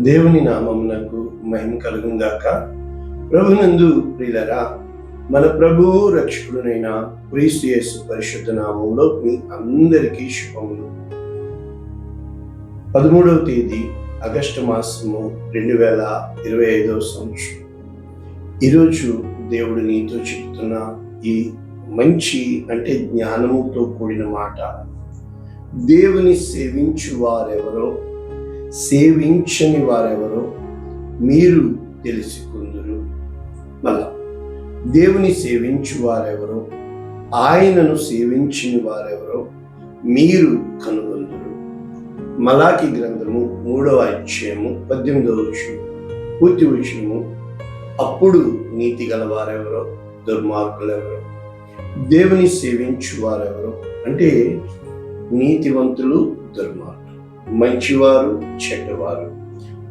దేవుని నామమునకు మహిమ కలుగుగాక. ప్రభునందు ప్రియులరా, మన ప్రభువు రక్షకుడునైన క్రీస్తు యేసు పరిశుద్ధ నామంలో మీ అందరికీ శుభములు. 13వ తేదీ ఆగస్టు మాసము 2025 సంవత్సరం. ఈరోజు దేవుడు నీతో చెప్తున్న ఈ మంచి జ్ఞానముతో కూడిన మాట, దేవుని సేవించు వారెవరో సేవించని వారెవరో మీరు తెలుసుకుందురు. మళ్ళా, దేవుని సేవించు వారెవరో ఆయనను సేవించని వారెవరో మీరు కనుగొందురు. మలాకి గ్రంథము 3వ అధ్యాయము 18వ వచనం పూర్తి వచనము, అప్పుడు నీతి గల వారెవరో దుర్మార్గులెవరో. దేవుని సేవించు వారెవరో అంటే నీతివంతులు దుర్మార్గులు, మంచివారు చెడ్డవారు,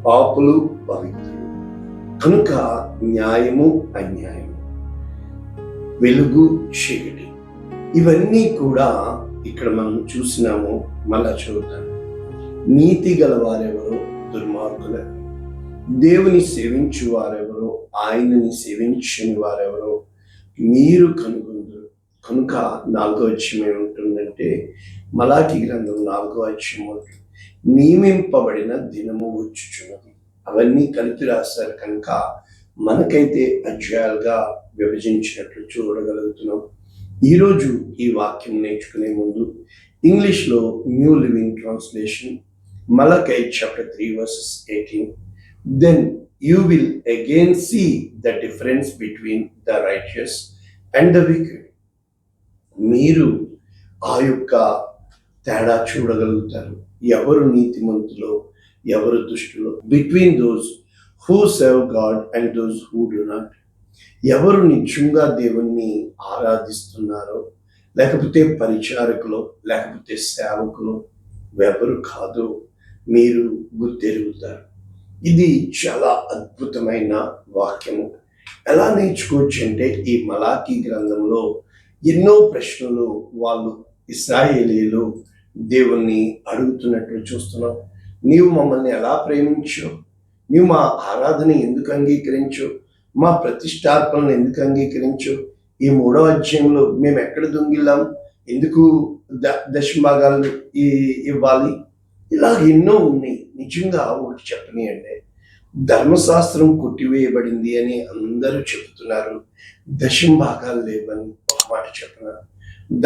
పాపులు పవిత్రులు. కనుక న్యాయము అన్యాయము, వెలుగు చీకటి, ఇవన్నీ కూడా ఇక్కడ మనం చూసినాము. మళ్ళా చూద్దాం. నీతి గలవారెవరో దుర్మార్గులెవరో, దేవుని సేవించు వారెవరో ఆయనని సేవించని వారెవరో మీరు కనుగొందురు. కనుక 4వ అధ్యాయం ఏముంటుందంటే, మలాకి గ్రంథం 4వ అధ్యాయం, నియమింపబడిన దినము వచ్చుచున్నది. అవన్నీ కలిపి రాశారు కనుక మనకైతే అధ్యాయాలుగా విభజించినట్లు చూడగలుగుతున్నాం. ఈరోజు ఈ వాక్యం నేర్చుకునే ముందు ఇంగ్లీష్లో new living translation, Malachi chapter 3 verses 18, then you will again see the difference between the righteous and the wicked. మీరు ఆ యొక్క తేడా చూడగలుగుతారు. ఎవరు నీతిమంతులో ఎవరు దుష్టులో, between those who serve God and those who do not. ఎవరు నిజంగా దేవుణ్ణి ఆరాధిస్తున్నారో, లేకపోతే పరిచారకులు, లేకపోతే సేవకులు, ఎవరు కాదు మీరు గుర్తెరుగుతారు. ఇది చాలా అద్భుతమైన వాక్యము. ఎలా నేర్చుకోవచ్చు అంటే, ఈ మలాకి గ్రంథంలో ఎన్నో ప్రశ్నలు వాళ్ళు ఇశ్రాయేలీయులు దేవుణ్ణి అడుగుతున్నట్లు చూస్తున్నాం. నీవు మమ్మల్ని ఎలా ప్రేమించు, నీవు మా ఆరాధన ఎందుకు అంగీకరించు, మా ప్రతిష్టార్పణను ఎందుకు అంగీకరించు, ఈ 3వ అధ్యాయంలో మేము ఎక్కడ దొంగిల్లాం, ఎందుకు దశభాగాలు ఇవ్వాలి, ఇలా ఎన్నో ఉన్నాయి. నిజంగా ఒకటి చెప్పని అంటే, ధర్మశాస్త్రం కొట్టివేయబడింది అని అందరూ చెబుతున్నారు, దశభాగాలు లేవని ఒక మాట చెప్పినారు.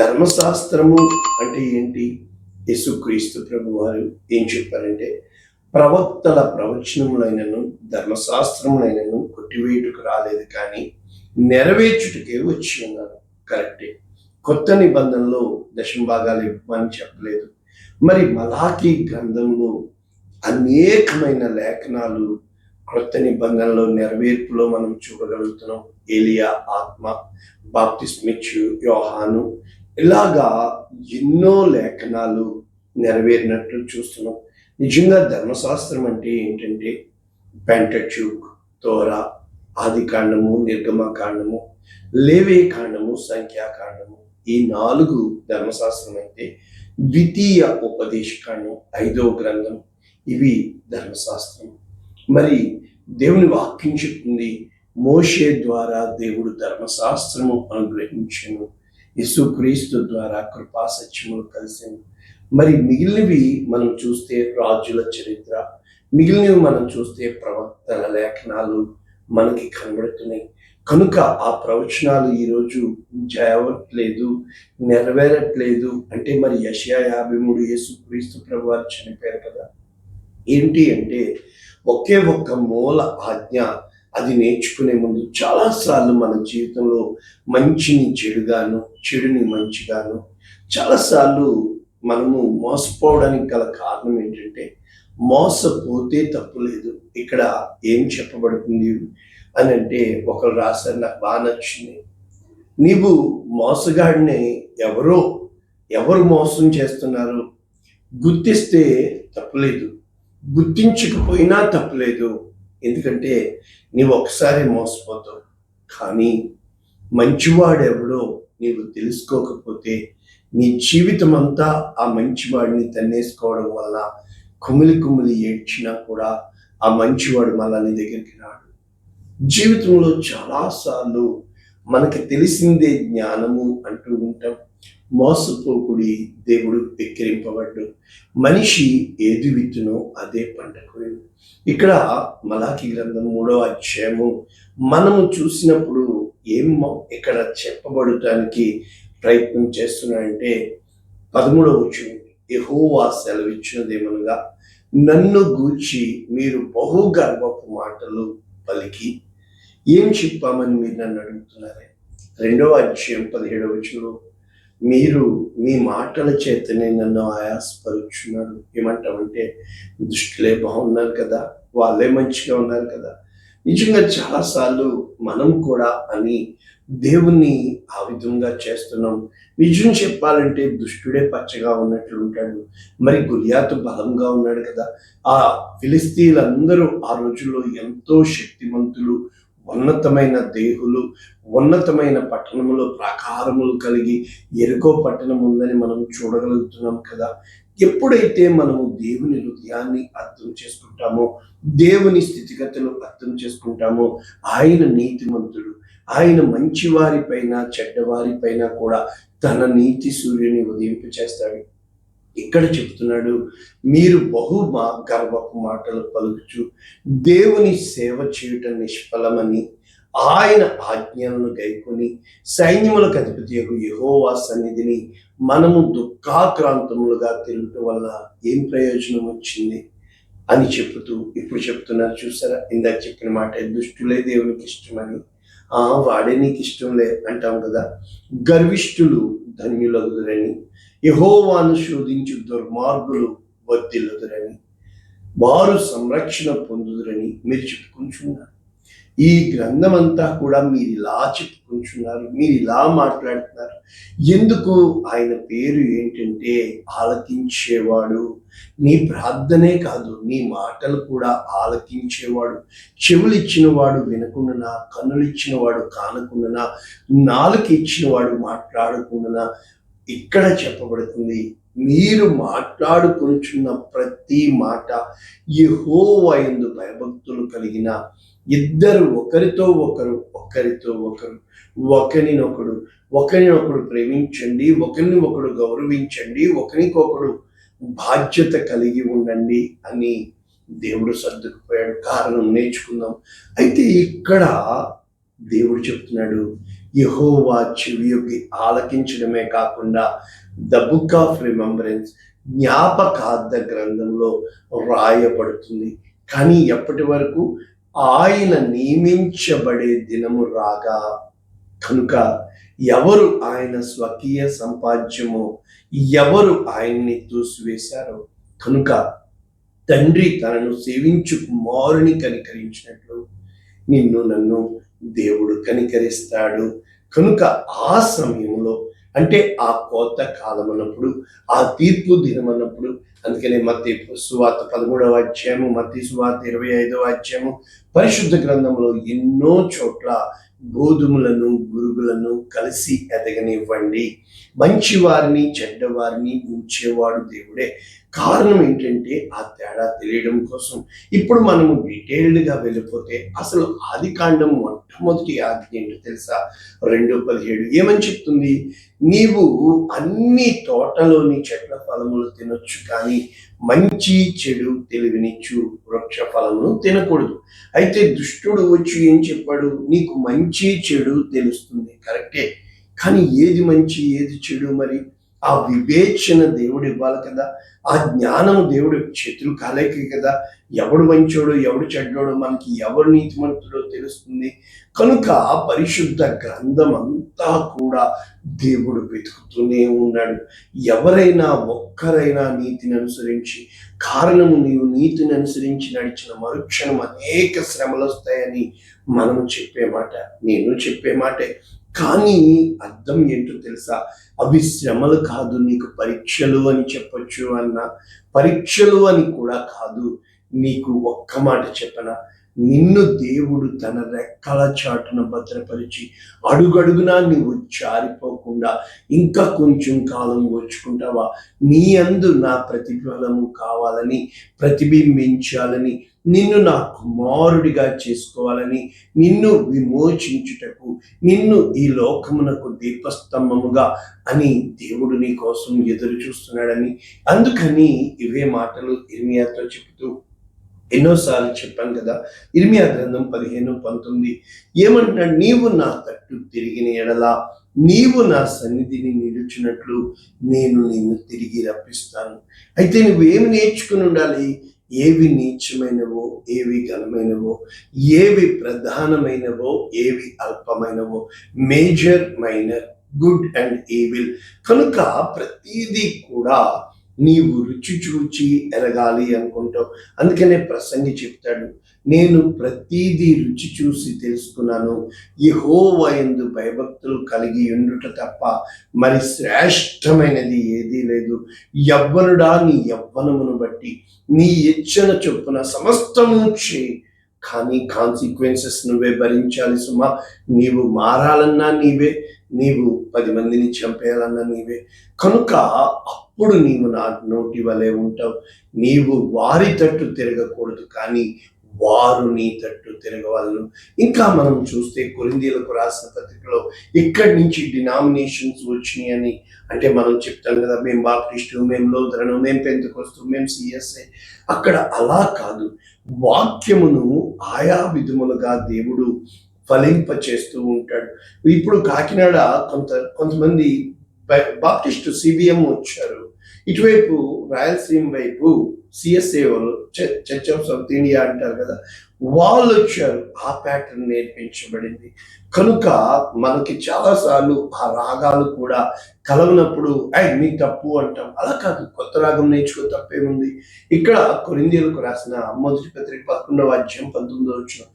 ధర్మశాస్త్రము అంటే ఏంటి? యేసుక్రీస్తు ప్రభు వారు ఏం చెప్పారంటే, ప్రవక్తల ప్రవచనములైనను ధర్మశాస్త్రములైనను కొట్టివేయుటకు రాలేదు, కానీ నెరవేర్చుటకే వచ్చి ఉన్నారు. కరెక్టే. కొత్త నిబంధనలో దశభాగాలు ఇవ్వమని చెప్పలేదు. మరి మలాకి గ్రంథంలో అనేకమైన లేఖనాలు క్రొత్త నిబంధనలో నెరవేర్పులో మనం చూడగలుగుతున్నాం. ఏలియా ఆత్మ, బాప్తిస్మిచ్చు యోహాను, ఇలాగా ఎన్నో లేఖనాలు నెరవేరినట్లు చూస్తున్నాం. నిజంగా ధర్మశాస్త్రం అంటే ఏంటంటే, పెంటెక్యూక్, తోరా, ఆది కాండము, నిర్గమకాండము, లేవీ కాండము, సంఖ్యాకాండము, ఈ 4 ధర్మశాస్త్రం అయితే, ద్వితీయ ఉపదేశకాండం 5వ గ్రంథం, ఇవి ధర్మశాస్త్రం. మరి దేవుని వాక్యం చెప్తుంది, మోషే ద్వారా దేవుడు ధర్మశాస్త్రము అనుగ్రహించెను, యేసుక్రీస్తు ద్వారా కృపా సత్యములు కలిసింది. మరి మిగిలినవి మనం చూస్తే రాజుల చరిత్ర, మిగిలినవి మనం చూస్తే ప్రవక్తల లేఖనాలు మనకి కనబడుతున్నాయి. కనుక ఆ ప్రవచనాలు ఈరోజు జరగట్లేదు, నెరవేరట్లేదు అంటే, మరి యెషయా 53 యేసుక్రీస్తు ప్రభు వారు చనిపోయారు కదా. ఏంటి అంటే, ఒకే ఒక్క మూల ఆజ్ఞ. అది నేర్చుకునే ముందు చాలాసార్లు మన జీవితంలో మంచిని చెడుగాను, చెడుని మంచిగాను, చాలాసార్లు మనము మోసపోవడానికి గల కారణం ఏంటంటే, మోసపోతే తప్పు లేదు. ఇక్కడ ఏం చెప్పబడుతుంది అని అంటే, ఒకరు రాశారు, నాకు బాగా నచ్చింది. నీవు మోసగాడిని ఎవరు మోసం చేస్తున్నారు గుర్తిస్తే తప్పులేదు, గుర్తించకపోయినా తప్పులేదు. ఎందుకంటే నీవు ఒకసారి మోసపోతావు. కానీ మంచివాడెవడో నీవు తెలుసుకోకపోతే నీ జీవితం అంతా ఆ మంచివాడిని తన్నేసుకోవడం వల్ల కుమిలి కుమిలి ఏడ్చినా కూడా ఆ మంచివాడు మళ్ళా నీ దగ్గరికి రాడు. జీవితంలో చాలాసార్లు మనకి తెలిసిందే జ్ఞానము అంటూ ఉంటాం. మోసపోకుడి, దేవుడు వెక్కిరింపబడ్డు. మనిషి ఏది విత్తునో అదే పంటకు. ఇక్కడ మలాకి గ్రంథం 3వ అధ్యాయము మనము చూసినప్పుడు ఏం ఇక్కడ చెప్పబడటానికి ప్రయత్నం చేస్తున్నాడంటే 13వ వచనం, యెహోవా సెలవిచ్చినదేమనగా, నన్ను గూర్చి మీరు బహు గర్వపు మాటలు పలికి ఏం చెప్పామని మీరు నన్ను అడుగుతున్నారే. 2వ అధ్యాయం 17వ వచనంలో, మీరు మీ మాటల చేతనే నన్ను ఆయాసపరుచున్నారు. ఏమంటామంటే, దుష్టులే బాగున్నారు కదా, వాళ్ళే మంచిగా ఉన్నారు కదా. నిజంగా చాలాసార్లు మనం కూడా అని దేవుణ్ణి ఆ విధంగా చేస్తున్నాం. నిజం చెప్పాలంటే దుష్టుడే పచ్చగా ఉన్నట్లు ఉంటాడు. మరి గొలియాతు బలంగా ఉన్నాడు కదా. ఆ ఫిలిస్తీన్లందరూ ఆ రోజుల్లో ఎంతో శక్తిమంతులు, ఉన్నతమైన దేహులు, ఉన్నతమైన పట్టణములో ప్రాకారములు కలిగి ఎరుకో పట్టణం ఉందని మనం చూడగలుగుతున్నాం కదా. ఎప్పుడైతే మనము దేవుని హృదయాన్ని అర్థం చేసుకుంటామో, దేవుని స్థితిగతులు అర్థం చేసుకుంటామో, ఆయన నీతిమంతుడు, ఆయన మంచివారి పైన చెడ్డవారి పైన కూడా తన నీతి సూర్యుని ఉదయింపు చేస్తాడు. ఇక్కడ చెప్తున్నాడు, మీరు గర్వపు మాటలు పలుకుచు దేవుని సేవ చేయటం నిష్ఫలమని ఆయన ఆజ్ఞలను గైకొని సైన్యములకు అధిపతి యెహోవా సన్నిధిని మనము దుఃఖాక్రాంతములుగా తిరుగుట వల్ల ఏం ప్రయోజనం వచ్చింది అని చెబుతూ ఇప్పుడు చెప్తున్నారు. చూసారా, ఇందాక చెప్పిన మాట, దుష్టులే దేవునికి ఇష్టమని. వాడే నీకు ఇష్టం లే అంటాం కదా. గర్విష్ఠులు ధన్యులగుదురని, యెహోవాను శోధించు దుర్మార్గులు వర్ధిల్లుదురని, వారు సంరక్షణ పొందుదురని మీరు చెప్పుకుంటున్నారు. ఈ గ్రంథం అంతా కూడా మీరు ఇలా చెప్పుకుంటున్నారు, మీరు ఇలా మాట్లాడుతున్నారు. ఎందుకు? ఆయన పేరు ఏంటంటే ఆలకించేవాడు. నీ ప్రార్థనే కాదు, నీ మాటలు కూడా ఆలకించేవాడు. చెవులు ఇచ్చినవాడు వినకుండానా, కన్నులు ఇచ్చినవాడు కానకుండానా, నాలుక ఇచ్చినవాడు మాట్లాడకుండానా. ఇక్కడ చెప్పబడుతుంది, మీరు మాట్లాడుకుంటున్న ప్రతి మాట యెహోవా యందు భయభక్తులు కలిగిన ఇద్దరు ఒకరితో ఒకరు ఒకరినొకడు ప్రేమించండి, ఒకరిని ఒకడు గౌరవించండి, ఒకరికొకడు బాధ్యత కలిగి ఉండండి అని దేవుడు సర్దుకుపోయాడు. కారణం నేర్చుకుందాం. అయితే ఇక్కడ దేవుడు చెప్తున్నాడు, యెహోవా చెవియొగ్గి ఆలకించడమే కాకుండా ద బుక్ ఆఫ్ రిమెంబరెన్స్, జ్ఞాపకార్థ గ్రంథంలో రాయబడుతుంది. కానీ ఎప్పటి వరకు? ఆయన నియమించబడే దినము రాగా. కనుక ఎవరు ఆయన స్వకీయ సంపాద్యమో, ఎవరు ఆయన్ని తోసివేశారో, కనుక తండ్రి తనను సేవించు కుమారుని కనికరించినట్లు నిన్ను నన్ను దేవుడు కనికరిస్తాడు. కనుక ఆ సమయంలో, అంటే ఆ కోత కాలం అన్నప్పుడు, ఆ తీర్పు దినం అన్నప్పుడు, అందుకనే మత్తయి సువార్త 13వ అధ్యాయము, మత్తయి సువార్త 25వ అధ్యాయము, పరిశుద్ధ గ్రంథంలో ఎన్నో చోట్ల గోధుమలను గురుగులను కలిసి ఎదగనివ్వండి, మంచివారిని చెడ్డవారిని ఉంచేవాడు దేవుడే. కారణం ఏంటంటే ఆ తేడా తెలియడం కోసం. ఇప్పుడు మనము డీటెయిల్డ్గా వెళ్ళిపోతే అసలు ఆదికాండం మొట్టమొదటి ఆజ్ఞ ఏంటో తెలుసా? 2:17 ఏమని చెప్తుంది? నీవు అన్ని తోటలోని చెట్ల ఫలములు తినొచ్చు, కానీ మంచి చెడు తెలివినిచ్చు వృక్ష ఫలమును తినకూడదు. అయితే దుష్టుడు వచ్చి ఏం చెప్పాడు? నీకు మంచి చెడు తెలుస్తుంది, కరెక్టే, కానీ ఏది మంచి ఏది చెడు? మరి ఆ వివేచన దేవుడు ఇవ్వాలి కదా. ఆ జ్ఞానం దేవుడు చేతులు కాలేకే కదా. ఎవడు మంచోడో ఎవడు చెడ్డోడో, మనకి ఎవరు నీతిమంతుడో తెలుస్తుంది. కనుక పరిశుద్ధ గ్రంథం అంతా కూడా దేవుడు వెతుకుతూనే ఉన్నాడు. ఎవరైనా ఒక్కరైనా నీతిని అనుసరించి, కారణము నీవు నీతిని అనుసరించి నడిచిన మరుక్షణం అనేక శ్రమలు వస్తాయని మనం చెప్పే మాట, నేను చెప్పే మాటే. కానీ అర్థం ఏంటో తెలుసా? అవి శ్రమలు కాదు, నీకు పరీక్షలు అని చెప్పొచ్చు అన్న, పరీక్షలు అని కూడా కాదు. నీకు ఒక్క మాట చెప్పనా? నిన్ను దేవుడు తన రెక్కల చాటున భద్రపరిచి అడుగడుగునా నీవు జారిపోకుండా ఇంకా కొంచెం కాలం ఓర్చుకుంటావా? నీ అందు నా ప్రతిఫలము కావాలని, ప్రతిబింబించాలని నిన్ను నా కుమారుడిగా చేసుకోవాలని, నిన్ను విమోచించుటకు, నిన్ను ఈ లోకమునకు దీపస్తంభముగా అని దేవుడు నీ కోసం ఎదురు చూస్తున్నాడని, అందుకని ఇవే మాటలు ఇర్మియాతో చెబుతూ ఎన్నోసార్లు చెప్పాను కదా. ఇర్మియా గ్రంథం 15:19 ఏమంటున్నాడు? నీవు నా తట్టు తిరిగిన ఎడల, నీవు నా సన్నిధిని నిలుచున్నట్లు నేను నిన్ను తిరిగి రప్పిస్తాను. అయితే నువ్వేమి నేర్చుకుని ఉండాలి? ఏవి నీచమైనవో, ఏవి ఘనమైనవో, ఏవి ప్రధానమైనవో, ఏవి అల్పమైనవో, major, minor, good and evil. కనుక ప్రతిదీ కూడా నీవు రుచి చూచి ఎరగాలి అనుకుంటావు. అందుకనే ప్రసంగి చెప్తాడు, నేను ప్రతిదీ రుచి చూసి తెలుసుకున్నాను, యెహోవా యందు భయభక్తులు కలిగి ఉండుట తప్ప మరి శ్రేష్టమైనది ఏదీ లేదు. యవ్వనుడా, నీ యవ్వనమును బట్టి నీ ఇచ్చన చొప్పున సమస్తము చేయి, కానీ కాన్సిక్వెన్సెస్ నువ్వే భరించాలి సుమా. నీవు మారాలన్నా నీవే, నీవు 10 మందిని చంపేయాలన్నా నీవే. కనుక అప్పుడు నీవు నా నోటి వలె ఉంటావు. నీవు వారి తట్టు తిరగకూడదు, కానీ వారు నీ తట్టు తిరగవాలను. ఇంకా మనం చూస్తే కొరింథీయులకు రాసిన పత్రికలో ఇక్కడి నుంచి డినామినేషన్స్ వచ్చినాయి అని, అంటే మనం చెప్తాం కదా, మేము బాప్టిస్టు, మేము లూథరను, మేము పెంతెకోస్తు, మేము సిఎస్ఐ. అక్కడ అలా కాదు. వాక్యమును ఆయా విధములుగా దేవుడు ఫలింప చేస్తూ ఉంటాడు. ఇప్పుడు కాకినాడ కొంతమంది బాప్టిస్టు సిబిఎం వచ్చారు, ఇటువైపు రాయలసీమ వైపు సిఎస్ఏ వాళ్ళు, చర్చ్ ఆఫ్ సౌత్ ఇండియా అంటారు కదా, వాళ్ళు వచ్చారు. ఆ ప్యాటర్న్ నేర్పించబడింది. కనుక మనకి చాలాసార్లు ఆ రాగాలు కూడా కలవనప్పుడు మీ తప్పు అంటాం. అలా కాదు, కొత్త రాగం నేర్చుకో, తప్పేముంది. ఇక్కడ కొరింథీయులకు రాసిన మొదటి పత్రిక 11:19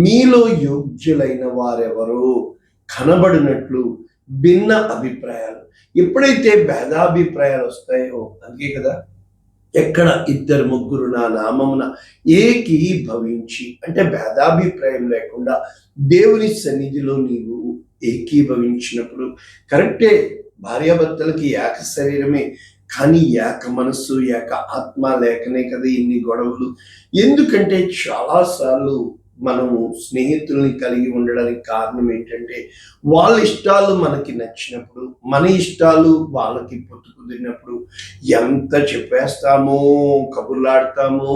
మీలో యోగ్యులైన వారెవరో కనబడినట్లు భిన్న అభిప్రాయాలు. ఎప్పుడైతే భేదాభిప్రాయాలు వస్తాయో, అందుకే కదా ఎక్కడ 2-3 నా నామమున ఏకీభవించి, అంటే భేదాభిప్రాయం లేకుండా దేవుని సన్నిధిలో నీవు ఏకీభవించినప్పుడు, కరెక్టే, భార్యాభర్తలకి ఏక శరీరమే, కానీ ఏక మనస్సు, ఏక ఆత్మ లేకనే కదా ఇన్ని గొడవలు. ఎందుకంటే చాలాసార్లు మనము స్నేహితుల్ని కలిగి ఉండడానికి కారణం ఏంటంటే, వాళ్ళ ఇష్టాలు మనకి నచ్చినప్పుడు, మన ఇష్టాలు వాళ్ళకి పొత్తు కుదిరినప్పుడు ఎంత చెప్పేస్తామో, కబుర్లాడతామో,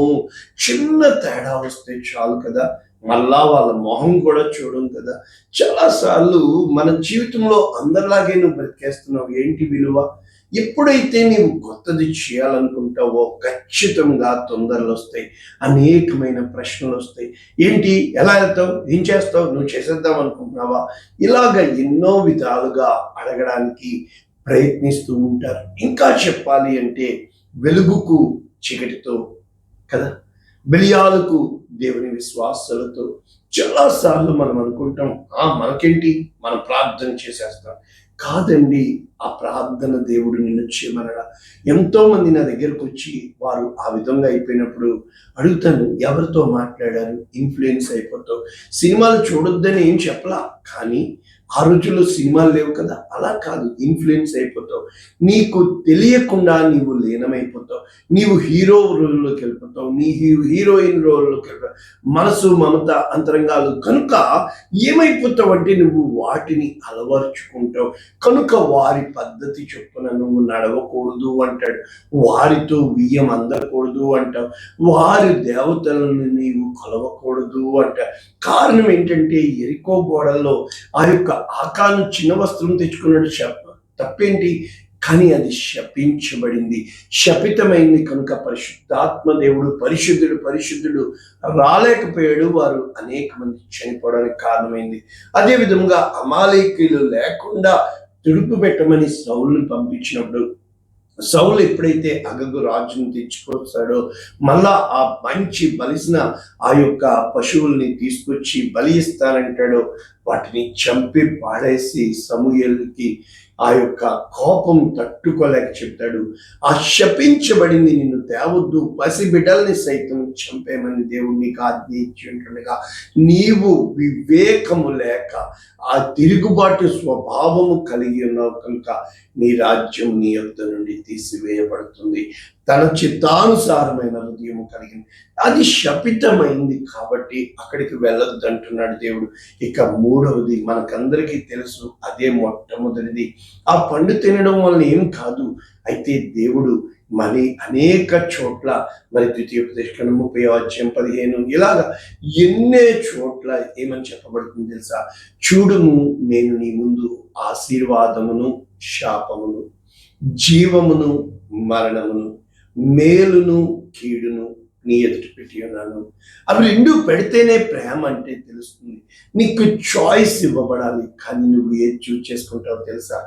చిన్న తేడా వస్తే చాలు కదా, మళ్ళా వాళ్ళ మొహం కూడా చూడం కదా. చాలాసార్లు మన జీవితంలో అందరిలాగే నువ్వు బ్రతికేస్తున్నావు, ఏంటి విలువ? ఎప్పుడైతే నీవు కొత్తది చేయాలనుకుంటావో ఖచ్చితంగా తొందరలు వస్తాయి, అనేకమైన ప్రశ్నలు వస్తాయి. ఏంటి, ఎలా వెళ్తావు, ఏం చేస్తావు, నువ్వు చేసేద్దాం అనుకుంటున్నావా? ఇలాగ ఎన్నో విధాలుగా అడగడానికి ప్రయత్నిస్తూ ఉంటారు. ఇంకా చెప్పాలి అంటే వెలుగుకు చీకటితో కదా, బెలియాలకు దేవుని విశ్వాసాలతో. చాలాసార్లు మనం అనుకుంటాం, మనకేంటి, మనం ప్రార్థన చేసేస్తాం. కాదండి, ఆ ప్రార్థన దేవుడు నిన్ను చేయమనడా. ఎంతో మంది నా దగ్గరకు వచ్చి వారు ఆ విధంగా అయిపోయినప్పుడు అడుగుతాను, ఎవరితో మాట్లాడారు, ఇన్ఫ్లుయెన్స్ అయిపోతావు. సినిమాలు చూడొద్దని ఏం చెప్పలా, కానీ ఆ రోజుల్లో సినిమాలు లేవు కదా, అలా కాదు, ఇన్ఫ్లుయెన్స్ అయిపోతావు. నీకు తెలియకుండా నీవు లీనమైపోతావు. నీవు హీరో రోల్లోకి వెళ్ళిపోతావు, నీ హీరోయిన్ రోల్లోకి వెళ్ళిపోతావు. మనసు, మమత, అంతరంగాలు. కనుక ఏమైపోతావు అంటే నువ్వు వాటిని అలవర్చుకుంటావు. కనుక వారి పద్ధతి చొప్పున నువ్వు నడవకూడదు అంటాడు. వారితో బియ్యం అందకూడదు అంటావు. వారి దేవతలను నీవు కొలవకూడదు అంటాడు. కారణం ఏంటంటే ఎరికో గోడల్లో ఆ యొక్క ఆకాను చిన్న వస్త్రం తెచ్చుకున్నాడు, తప్పేంటి, కానీ అది శపించబడింది, శపితమైంది. కనుక పరిశుద్ధాత్మ దేవుడు పరిశుద్ధుడు రాలేకపోయాడు. వారు అనేక మంది చనిపోవడానికి కారణమైంది. అదే విధంగా అమాలేకీయులు లేకుండా తుడుపు పెట్టమని సౌలుని పంపించినప్పుడు, సౌలు ఎప్పుడైతే అగగు రాజును తెచ్చుకొస్తాడో, మళ్ళా ఆ మంచి బలిసిన ఆ యొక్క పశువుల్ని తీసుకొచ్చి బలి ఇస్తానంటాడో, వాటిని చంపి పాడేసి సమూయేలుకి ఆ యొక్క కోపం తట్టుకోలేక చెప్తాడు, ఆ శపించబడింది నిన్ను తేవద్దు, పసిబిడ్డల్ని సైతం చంపేమని దేవుడు నీకు ఆజ్ఞ ఇచ్చి ఉంటుండగా నీవు వివేకము లేక ఆ తిరుగుబాటు స్వభావము కలిగి ఉన్నావు. కనుక నీ రాజ్యం నీ యొద్ద నుండి తీసివేయబడుతుంది. తన చిత్తానుసారమైన హృదయం కలిగింది. అది శపితమైంది కాబట్టి అక్కడికి వెళ్ళొద్దు అంటున్నాడు దేవుడు. ఇక మూడవది మనకందరికీ తెలుసు, అదే మొట్టమొదటిది. ఆ పండు తినడం వల్ల ఏం కాదు. అయితే దేవుడు మరి అనేక చోట్ల, మరి ద్వితీయోపదేశకాండం 30:15 ఇలాగా ఎన్నే చోట్ల ఏమని చెప్పబడుతుంది తెలుసా? చూడుము, నేను నీ ముందు ఆశీర్వాదమును శాపమును, జీవమును మరణమును, మేలును కీడును నీ ఎదుట పెట్టి ఉన్నాను. అవి రెండు పెడితేనే ప్రేమ అంటే తెలుస్తుంది. నీకు చాయిస్ ఇవ్వబడాలి, కానీ నువ్వు ఏది చూజ్ చేసుకుంటావు తెలుసా?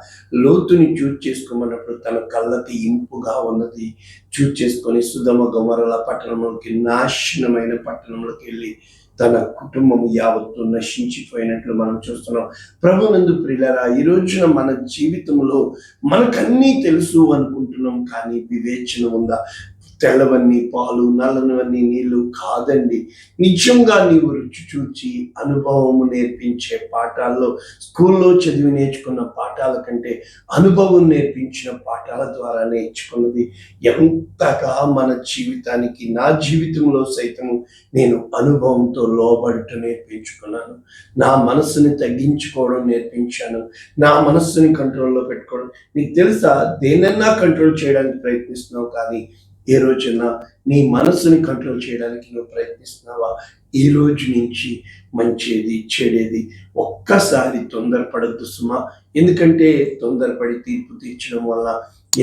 లోతుని చూజ్ చేసుకోమన్నప్పుడు తన కళ్ళకి ఇంపుగా ఉన్నది చూజ్ చేసుకొని సుధమ గొమొర్రా పట్టణంలోకి, నాశనమైన పట్టణంలోకి వెళ్ళి తన కుటుంబం యావత్తు నశించిపోయినట్లు మనం చూస్తున్నాం. ప్రభునందు ప్రియులారా, ఈ రోజున మన జీవితంలో మనకన్నీ తెలుసు అనుకుంటున్నాం, కానీ వివేచన ఉందా? తెల్లవన్నీ పాలు, నల్లనివన్నీ నీళ్లు కాదండి. నిజంగా నీవు రుచి చూచి అనుభవము నేర్పించే పాఠాల్లో, స్కూల్లో చదివి నేర్చుకున్న పాఠాల కంటే అనుభవం నేర్పించిన పాఠాల ద్వారా నేర్చుకున్నది ఎంతగా మన జీవితానికి, నా జీవితంలో సైతము నేను అనుభవంతో లోబడటం నేర్పించుకున్నాను. నా మనస్సుని తగ్గించుకోవడం నేర్పించాను. నా మనస్సుని కంట్రోల్లో పెట్టుకోవడం. నీకు తెలుసా, దేనన్నా కంట్రోల్ చేయడానికి ప్రయత్నిస్తున్నావు, కానీ ఏ రోజున నీ మనస్సుని కంట్రోల్ చేయడానికి నువ్వు ప్రయత్నిస్తున్నావా? ఈ రోజు నుంచి మంచిది చెడేది ఒక్కసారి తొందరపడద్దు సుమా. ఎందుకంటే తొందరపడి తీర్పు తీర్చడం వల్ల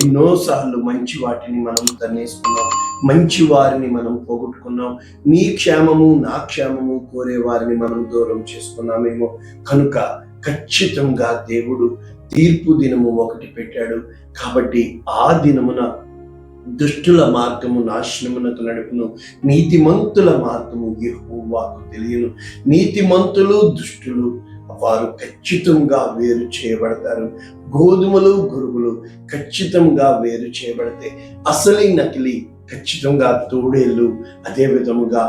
ఎన్నోసార్లు మంచి వాటిని మనం తన్నేసుకున్నాం, మంచి వారిని మనం పోగొట్టుకున్నాం. నీ క్షేమము నా క్షేమము కోరే వారిని మనం దూరం చేసుకున్నామేమో. కనుక ఖచ్చితంగా దేవుడు తీర్పు దినము ఒకటి పెట్టాడు. కాబట్టి ఆ దినమున దుష్టుల మార్గము నాశనమునకు నడుపును, నీతిమంతుల మార్గము యెహోవాకు తెలియను. నీతిమంతులు దుష్టులు వారు ఖచ్చితంగా వేరు చేయబడతారు. గోధుమలు గురుగులు ఖచ్చితంగా వేరు చేయబడతాయి. అసలీ నకిలీ ఖచ్చితంగా తోడేళ్ళు, అదే విధముగా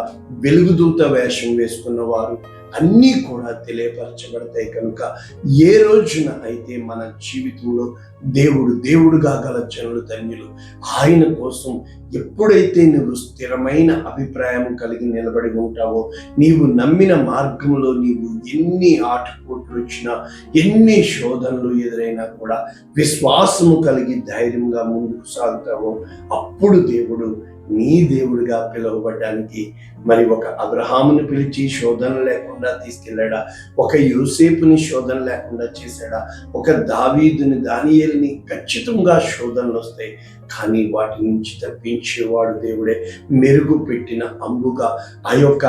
వెలుగుదూత వేషం వేసుకున్న వారు అన్నీ కూడా తెలియపరచబడతాయి. కనుక ఏ రోజున అయితే మన జీవితంలో దేవుడుగా గల జనులు ధన్యులు. ఆయన కోసం ఎప్పుడైతే నువ్వు స్థిరమైన అభిప్రాయం కలిగి నిలబడి ఉంటావో, నీవు నమ్మిన మార్గంలో నీవు ఎన్ని ఆటుపోట్లు వచ్చినా, ఎన్ని శోధనలు ఎదురైనా కూడా విశ్వాసము కలిగి ధైర్యంగా ముందుకు సాగుతావో, అప్పుడు దేవుడు నీ దేవుడిగా పిలువబడడానికి మరి ఒక అబ్రహాముని పిలిచి శోధన లేకుండా తీసుకెళ్ళాడా? ఒక యోసేపుని శోధన లేకుండా చేశాడా? ఒక దావీదుని, దానియేలుని ఖచ్చితంగా శోధనలు వస్తాయి, కానీ వాటి నుంచి తప్పించేవాడు దేవుడే. మెరుగు పెట్టిన అంబుగా, ఆ యొక్క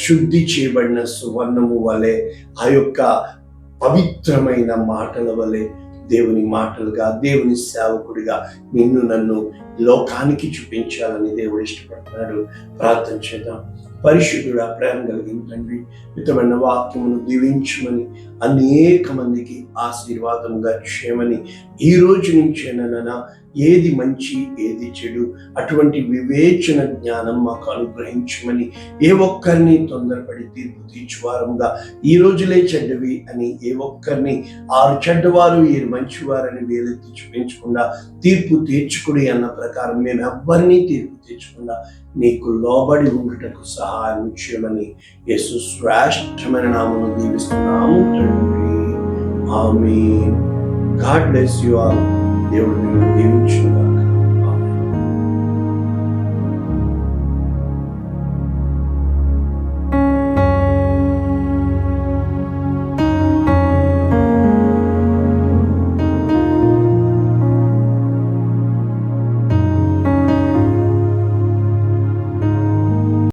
శుద్ధి చేయబడిన సువర్ణము వలె, ఆ యొక్క పవిత్రమైన మాటల వలె దేవుని మాటలుగా, దేవుని సేవకుడిగా నిన్ను నన్ను లోకానికి చూపించాలని దేవుడు ఇష్టపడుతున్నాడు. ప్రార్థన చేద్దాం. పరిశుద్ధుడా, ప్రేమ కలిగిన తండ్రి, మితమైన వాక్యమును దీవించమని, అనేక మందికి ఆశీర్వాదంగా చేయమని, ఈ రోజు నుంచేనైనా ఏది మంచి ఏది చెడు అటువంటి వివేచన జ్ఞానం మాకు అనుగ్రహించమని, ఏ ఒక్కరిని తొందరపడి తీర్పు తీర్చువారంగా ఈ రోజులే చెడ్డవి అని, ఏ ఒక్కరిని ఆరు చెడ్డవారు ఏడు మంచివారని వేలెత్తి చూపించకుండా తీర్పు తీర్చుకుడి అన్న ప్రకారం మేము ఎవ్వరినీ తీర్పు తీర్చకుండా నీకు లోబడి ఉండుటకు సహాయం చేయమని యేసు శ్రేష్టమైన నామమును దీవిస్తున్నాము తండ్రి. ఆమేన్. God bless you all. దేవుడు నిన్ను దీవించుగాక.